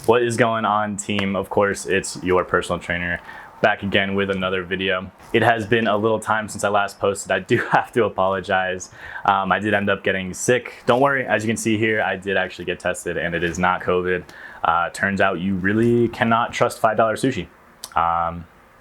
What is going on, team? Of course, it's your personal trainer back again with another video. It has been a little time since I last posted. I do have to apologize. I did end up getting sick. Don't worry, as you can see here, I did actually get tested and it is not COVID. Turns out you really cannot trust $5 sushi.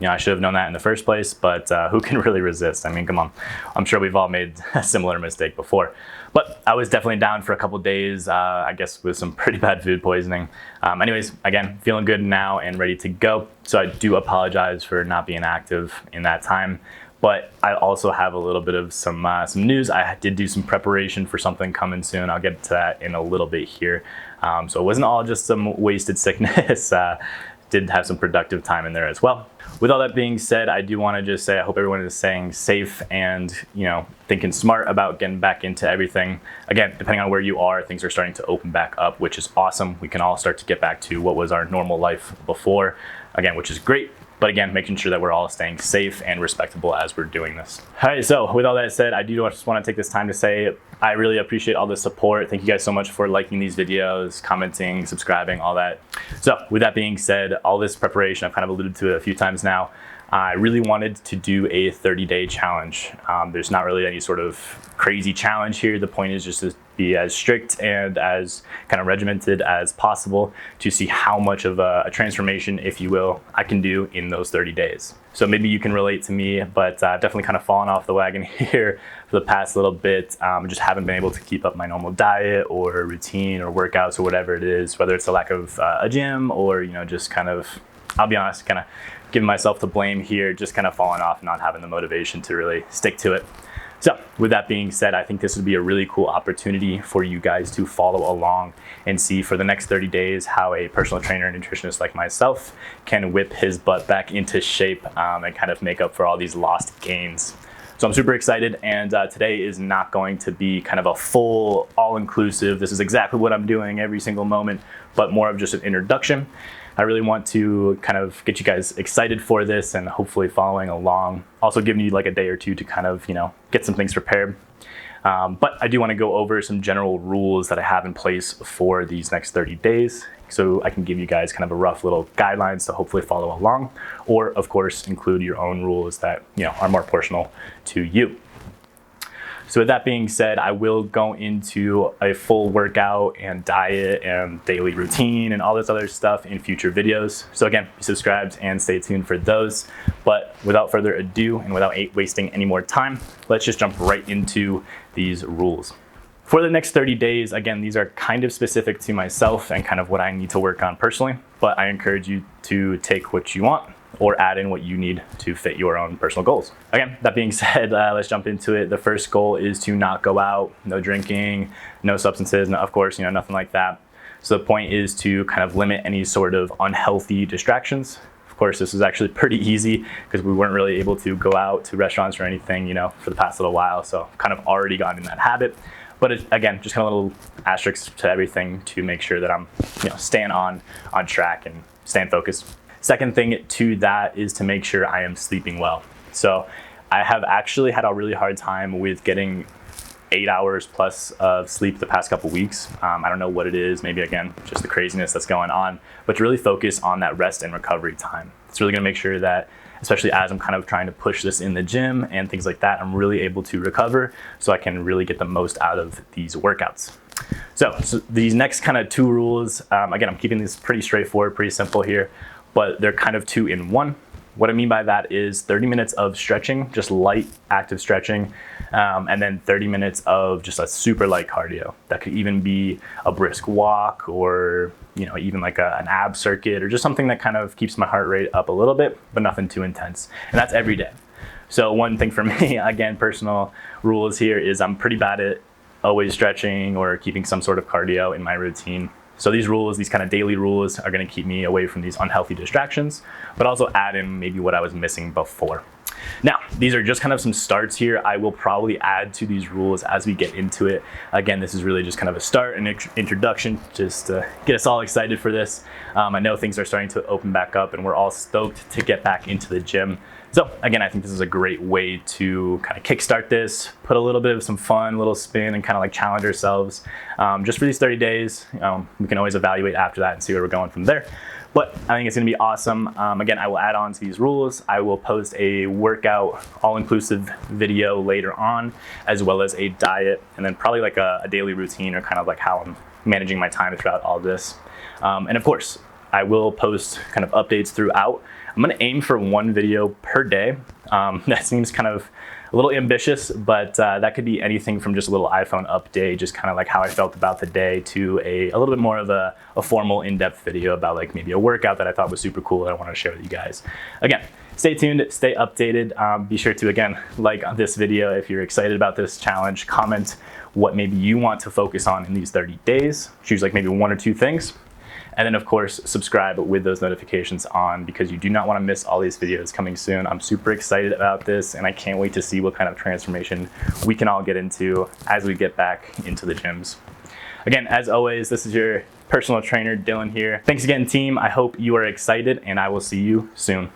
I should have known that in the first place, but who can really resist? I mean, come on. I'm sure we've all made a similar mistake before. But I was definitely down for a couple days, I guess with some pretty bad food poisoning. Anyways, again, feeling good now and ready to go. So I do apologize for not being active in that time. But I also have a little bit of some news. I did do some preparation for something coming soon. I'll get to that in a little bit here. So it wasn't all just some wasted sickness. Did have some productive time in there as well. With all that being said, I do want to just say I hope everyone is staying safe and thinking smart about getting back into everything. Again, depending on where you are, things are starting to open back up, which is awesome. We can all start to get back to what was our normal life before, again, which is great. But again, making sure that we're all staying safe and respectable as we're doing this. All right, so with all that said, I do just want to take this time to say I really appreciate all the support. Thank you guys so much for liking these videos, commenting, subscribing, all that. So with that being said, all this preparation, I've kind of alluded to it a few times now. I really wanted to do a 30-day challenge. There's not really any sort of crazy challenge here. The point is just to be as strict and as kind of regimented as possible to see how much of a transformation, if you will, I can do in those 30 days. So maybe you can relate to me, but I've definitely kind of fallen off the wagon here for the past little bit. Just haven't been able to keep up my normal diet or routine or workouts or whatever it is, whether it's a lack of a gym or, just kind of, I'll be honest, kind of giving myself the blame here, just kind of falling off, not having the motivation to really stick to it. So with that being said, I think this would be a really cool opportunity for you guys to follow along and see for the next 30 days how a personal trainer and nutritionist like myself can whip his butt back into shape and kind of make up for all these lost gains. So I'm super excited, and today is not going to be kind of a full, all-inclusive, this is exactly what I'm doing every single moment, but more of just an introduction. I really want to kind of get you guys excited for this and hopefully following along. Also giving you like a day or two to kind of, get some things prepared. But I do want to go over some general rules that I have in place for these next 30 days. So I can give you guys kind of a rough little guidelines to hopefully follow along, or of course include your own rules that are more personal to you. So with that being said, I will go into a full workout and diet and daily routine and all this other stuff in future videos. So again, be subscribed and stay tuned for those. But without further ado and without wasting any more time, let's just jump right into these rules. For the next 30 days, again, these are kind of specific to myself and kind of what I need to work on personally, but I encourage you to take what you want or add in what you need to fit your own personal goals. Again, that being said, let's jump into it. The first goal is to not go out, no drinking, no substances, no, of course, nothing like that. So the point is to kind of limit any sort of unhealthy distractions. Of course, this is actually pretty easy because we weren't really able to go out to restaurants or anything, for the past little while. So kind of already gotten in that habit. But again, just kind of a little asterisk to everything to make sure that I'm staying on track and staying focused. Second thing to that is to make sure I am sleeping well. So I have actually had a really hard time with getting 8 hours plus of sleep the past couple weeks. I don't know what it is, maybe again, just the craziness that's going on, but to really focus on that rest and recovery time. It's really gonna make sure that, especially as I'm kind of trying to push this in the gym and things like that, I'm really able to recover so I can really get the most out of these workouts. So these next kind of 2 rules, again, I'm keeping this pretty straightforward, pretty simple here, but they're kind of 2 in 1. What I mean by that is 30 minutes of stretching, just light active stretching, and then 30 minutes of just a super light cardio. That could even be a brisk walk or even like an ab circuit or just something that kind of keeps my heart rate up a little bit, but nothing too intense. And that's every day. So one thing for me, again, personal rules here is I'm pretty bad at always stretching or keeping some sort of cardio in my routine. So these rules, these kind of daily rules are going to keep me away from these unhealthy distractions, but also add in maybe what I was missing before. Now, these are just kind of some starts here. I will probably add to these rules as we get into it. Again, this is really just kind of a start, an introduction, just to get us all excited for this. I know things are starting to open back up and we're all stoked to get back into the gym. So again, I think this is a great way to kind of kickstart this, put a little bit of some fun, little spin, and kind of like challenge ourselves just for these 30 days. We can always evaluate after that and see where we're going from there. But I think it's gonna be awesome. Again, I will add on to these rules. I will post a workout all-inclusive video later on, as well as a diet, and then probably like a daily routine, or kind of like how I'm managing my time throughout all this. And of course, I will post kind of updates throughout. I'm gonna aim for 1 video per day. That seems kind of a little ambitious, but that could be anything from just a little iPhone update, just kind of like how I felt about the day, to a little bit more of a formal in-depth video about like maybe a workout that I thought was super cool that I want to share with you guys. Again, stay tuned, stay updated. Be sure to, again, like this video if you're excited about this challenge. Comment what maybe you want to focus on in these 30 days. Choose like maybe 1 or 2 things. And then of course, subscribe with those notifications on, because you do not want to miss all these videos coming soon. I'm super excited about this, and I can't wait to see what kind of transformation we can all get into as we get back into the gyms. Again, as always, this is your personal trainer, Dylan here. Thanks again, team. I hope you are excited, and I will see you soon.